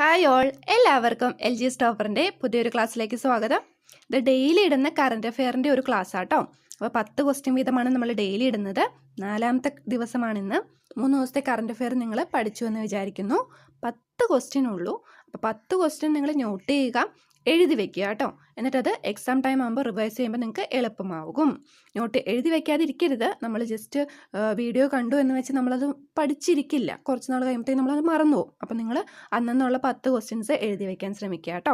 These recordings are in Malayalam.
ഹായ് ഓൾ, എല്ലാവർക്കും എൽ ജി സ്റ്റോപ്പറിൻ്റെ പുതിയൊരു ക്ലാസ്സിലേക്ക് സ്വാഗതം. ഇത് ഡെയിലി ഇടുന്ന കറണ്ട് അഫെയറിൻ്റെ ഒരു ക്ലാസ് ആട്ടോ. അപ്പോൾ 10 ക്വസ്റ്റ്യൻ വീതമാണ് നമ്മൾ ഡെയിലി ഇടുന്നത്. 4ാമത്തെ ദിവസമാണിന്ന്. 3 ദിവസത്തെ കറണ്ട് അഫെയർ നിങ്ങൾ പഠിച്ചു എന്ന് വിചാരിക്കുന്നു. 10 ക്വസ്റ്റ്യൻ ഉള്ളൂ. അപ്പോൾ 10 ക്വസ്റ്റ്യൻ നിങ്ങൾ നോട്ട് ചെയ്യുക, എഴുതി വെക്കുക കേട്ടോ. എന്നിട്ടത് എക്സാം ടൈം ആകുമ്പോൾ റിവൈസ് ചെയ്യുമ്പോൾ നിങ്ങൾക്ക് എളുപ്പമാകും. നോട്ട് എഴുതി വെക്കാതിരിക്കരുത്. നമ്മൾ ജസ്റ്റ് വീഡിയോ കണ്ടു എന്ന് വെച്ച് നമ്മളത് പഠിച്ചിരിക്കില്ല. കുറച്ച് നാൾ കഴിയുമ്പോഴത്തേക്ക് നമ്മളത് മറന്നു പോകും. അപ്പോൾ നിങ്ങൾ അന്നുള്ള 10 ക്വസ്റ്റ്യൻസ് എഴുതി വെക്കാൻ ശ്രമിക്കുക കേട്ടോ.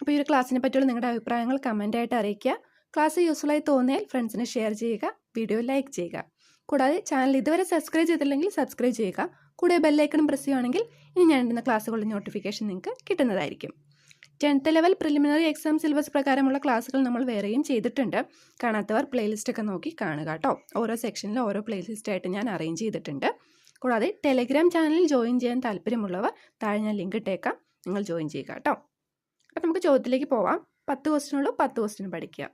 അപ്പോൾ ഈ ഒരു ക്ലാസ്സിനെ പറ്റിയുള്ള നിങ്ങളുടെ അഭിപ്രായങ്ങൾ കമൻ്റായിട്ട് അറിയിക്കുക. ക്ലാസ് യൂസ്ഫുള്ളായി തോന്നിയാൽ ഫ്രണ്ട്സിന് ഷെയർ ചെയ്യുക, വീഡിയോ ലൈക്ക് ചെയ്യുക. കൂടാതെ ചാനൽ ഇതുവരെ സബ്സ്ക്രൈബ് ചെയ്തില്ലെങ്കിൽ സബ്സ്ക്രൈബ് ചെയ്യുക. കൂടെ ബെല്ലൈക്കണും പ്രസ് ചെയ്യുകയാണെങ്കിൽ ഇനി ഞാൻ ഇടുന്ന ക്ലാസ്സുകളുടെ നോട്ടിഫിക്കേഷൻ നിങ്ങൾക്ക് കിട്ടുന്നതായിരിക്കും. 10th level preliminary exam syllabus പ്രകാരമുള്ള ക്ലാസ്സുകൾ നമ്മൾ വേറെയും ചെയ്തിട്ടുണ്ട്. കാണാത്തവർ പ്ലേലിസ്റ്റ് ഒക്കെ നോക്കി കാണുക കേട്ടോ. ഓരോ സെക്ഷനിലും ഓരോ പ്ലേലിസ്റ്റ് ആയിട്ട് ഞാൻ അറേഞ്ച് ചെയ്തിട്ടുണ്ട്. കൂടാതെ ടെലഗ്രാം ചാനലിൽ ജോയിൻ ചെയ്യാൻ താല്പര്യമുള്ളവർ താഴെ ഞാൻ ലിങ്ക് ഇട്ടേക്കാം, നിങ്ങൾ ജോയിൻ ചെയ്യുക കേട്ടോ. അപ്പം നമുക്ക് ചോദ്യത്തിലേക്ക് പോവാം. 10 ക്വസ്റ്റ്യനുള്ളൂ, 10 ക്വസ്റ്റ്യൻ പഠിക്കുക.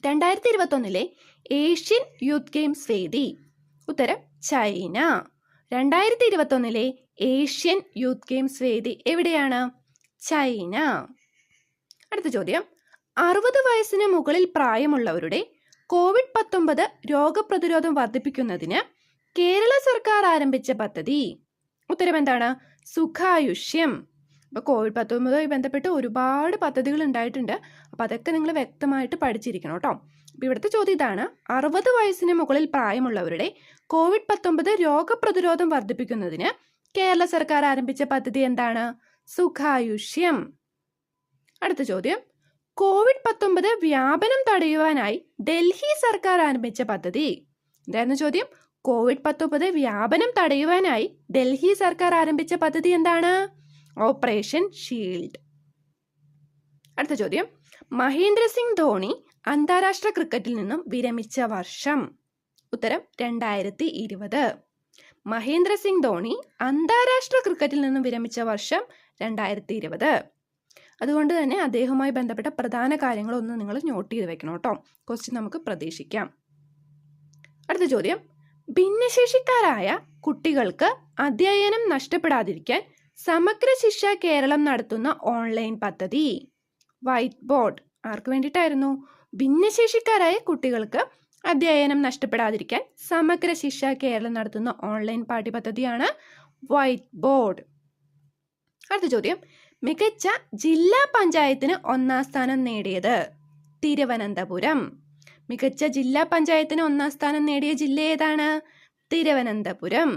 2021 ഏഷ്യൻ യൂത്ത് ഗെയിംസ് വേദി. ഉത്തരം ചൈന. 2021 ഏഷ്യൻ യൂത്ത് ഗെയിംസ് വേദി എവിടെയാണ്? ചൈന. അടുത്ത ചോദ്യം, 60 വയസ്സിന് മുകളിൽ പ്രായമുള്ളവരുടെ COVID-19 രോഗപ്രതിരോധം വർദ്ധിപ്പിക്കുന്നതിന് കേരള സർക്കാർ ആരംഭിച്ച പദ്ധതി. ഉത്തരം എന്താണ്? സുഖായുഷ്യം. അപ്പോൾ COVID-19 ബന്ധപ്പെട്ട് ഒരുപാട് പദ്ധതികൾ ഉണ്ടായിട്ടുണ്ട്. അപ്പോൾ അതൊക്കെ നിങ്ങൾ വ്യക്തമായിട്ട് പഠിച്ചിരിക്കണം കേട്ടോ. അപ്പോൾ ഇവിടുത്തെ ചോദ്യം ഇതാണ്: 60 വയസ്സിന് മുകളിൽ പ്രായമുള്ളവരുടെ COVID-19 രോഗപ്രതിരോധം വർദ്ധിപ്പിക്കുന്നതിന് കേരള സർക്കാർ ആരംഭിച്ച പദ്ധതി എന്താണ്? സുഖായുഷ്യം. അടുത്ത ചോദ്യം, COVID-19 വ്യാപനം തടയുവാനായി ഡൽഹി സർക്കാർ ആരംഭിച്ച പദ്ധതി. എന്തായിരുന്നു ചോദ്യം? COVID-19 വ്യാപനം തടയുവാനായി ഡൽഹി സർക്കാർ ആരംഭിച്ച പദ്ധതി എന്താണ്? Operation shield. അടുത്ത ചോദ്യം, മഹേന്ദ്ര സിംഗ് ധോണി അന്താരാഷ്ട്ര ക്രിക്കറ്റിൽ നിന്നും വിരമിച്ച വർഷം. ഉത്തരം 2020. മഹേന്ദ്ര സിംഗ് ധോണി അന്താരാഷ്ട്ര ക്രിക്കറ്റിൽ നിന്നും വിരമിച്ച വർഷം 2020. അതുകൊണ്ട് തന്നെ അദ്ദേഹവുമായി ബന്ധപ്പെട്ട പ്രധാന കാര്യങ്ങളൊന്നും നിങ്ങൾ നോട്ട് ചെയ്ത് വെക്കണം കേട്ടോ. ക്വസ്റ്റ്യൻ നമുക്ക് പ്രതീക്ഷിക്കാം. അടുത്ത ചോദ്യം, ഭിന്നശേഷിക്കാരായ കുട്ടികൾക്ക് അധ്യയനം നഷ്ടപ്പെടാതിരിക്കാൻ സമഗ്ര ശിക്ഷ കേരളം നടത്തുന്ന ഓൺലൈൻ പദ്ധതി. വൈറ്റ് ബോർഡ് ആർക്ക് വേണ്ടിയിട്ടായിരുന്നു? ഭിന്നശേഷിക്കാരായ കുട്ടികൾക്ക് അധ്യയനം നഷ്ടപ്പെടാതിരിക്കാൻ സമഗ്ര ശിക്ഷ കേരളം നടത്തുന്ന ഓൺലൈൻ പാഠ്യപദ്ധതിയാണ് വൈറ്റ് ബോർഡ്. അടുത്ത ചോദ്യം, മികച്ച ജില്ലാ പഞ്ചായത്തിന് 1ാം സ്ഥാനം നേടിയത്. തിരുവനന്തപുരം. മികച്ച ജില്ലാ പഞ്ചായത്തിന് 1ാം സ്ഥാനം നേടിയ ജില്ല ഏതാണ്? തിരുവനന്തപുരം.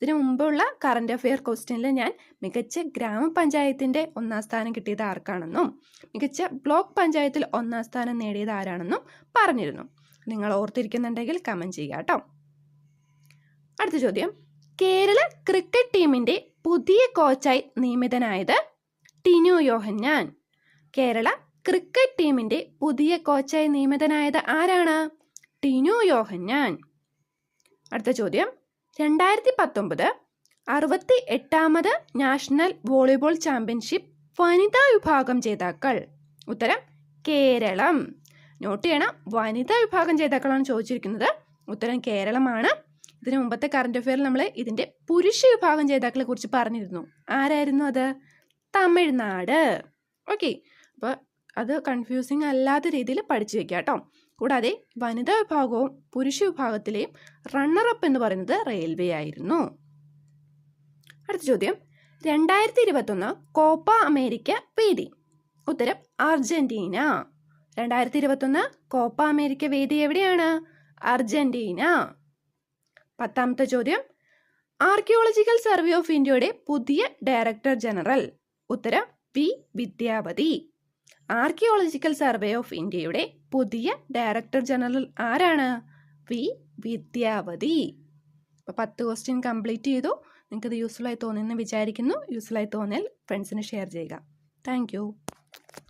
ഇതിനു മുമ്പുള്ള കറണ്ട് അഫെയർ ക്വസ്റ്റ്യനിൽ ഞാൻ മികച്ച ഗ്രാമപഞ്ചായത്തിൻ്റെ 1ാം സ്ഥാനം കിട്ടിയത് ആർക്കാണെന്നും മികച്ച ബ്ലോക്ക് പഞ്ചായത്തിൽ 1ാം സ്ഥാനം നേടിയത് ആരാണെന്നും പറഞ്ഞിരുന്നു. നിങ്ങൾ ഓർത്തിരിക്കുന്നുണ്ടെങ്കിൽ കമൻറ്റ് ചെയ്യുക കേട്ടോ. അടുത്ത ചോദ്യം, കേരള ക്രിക്കറ്റ് ടീമിൻ്റെ പുതിയ കോച്ചായി നിയമിതനായത് ടിനു യോഹന്നാൻ. കേരള ക്രിക്കറ്റ് ടീമിൻ്റെ പുതിയ കോച്ചായി നിയമിതനായത് ആരാണ്? ടിനു യോഹന്നാൻ. അടുത്ത ചോദ്യം, 2019 68ാമത് നാഷണൽ വോളിബോൾ ചാമ്പ്യൻഷിപ്പ് വനിതാ വിഭാഗം ജേതാക്കൾ. ഉത്തരം കേരളം. നോട്ട് ചെയ്യണം, വനിതാ വിഭാഗം ജേതാക്കളാണ് ചോദിച്ചിരിക്കുന്നത്. ഉത്തരം കേരളമാണ്. ഇതിനു മുമ്പത്തെ കറണ്ട് അഫെയറിൽ നമ്മൾ ഇതിൻ്റെ പുരുഷ വിഭാഗം ജേതാക്കളെ കുറിച്ച് പറഞ്ഞിരുന്നു. ആരായിരുന്നു അത്? തമിഴ്നാട്. ഓക്കെ, അപ്പോൾ അത് കൺഫ്യൂസിങ് അല്ലാത്ത രീതിയിൽ പഠിച്ചു വെക്കുക കേട്ടോ. കൂടാതെ വനിതാ വിഭാഗവും പുരുഷ വിഭാഗത്തിലെയും റണ്ണറപ്പ് എന്ന് പറയുന്നത് റെയിൽവേ ആയിരുന്നു. അടുത്ത ചോദ്യം, 2021 കോപ്പ അമേരിക്ക വേദി. ഉത്തരം അർജന്റീന. 2021 കോപ്പ അമേരിക്ക വേദി എവിടെയാണ്? അർജന്റീന. 10ാമത്തെ ചോദ്യം, ആർക്കിയോളജിക്കൽ സർവേ ഓഫ് ഇന്ത്യയുടെ പുതിയ ഡയറക്ടർ ജനറൽ. ഉത്തരം വി വിദ്യാവതി. ആർക്കിയോളജിക്കൽ സർവേ ഓഫ് ഇന്ത്യയുടെ പുതിയ ഡയറക്ടർ ജനറൽ ആരാണ്? വി വിദ്യാവതി. അപ്പോൾ 10 ക്വസ്റ്റ്യൻ കംപ്ലീറ്റ് ചെയ്തു. നിങ്ങൾക്കത് യൂസ്ഫുള്ളായി തോന്നിയെന്ന് വിചാരിക്കുന്നു. യൂസ്ഫുള്ളായി തോന്നിയാൽ ഫ്രണ്ട്സിന് ഷെയർ ചെയ്യുക. Thank you.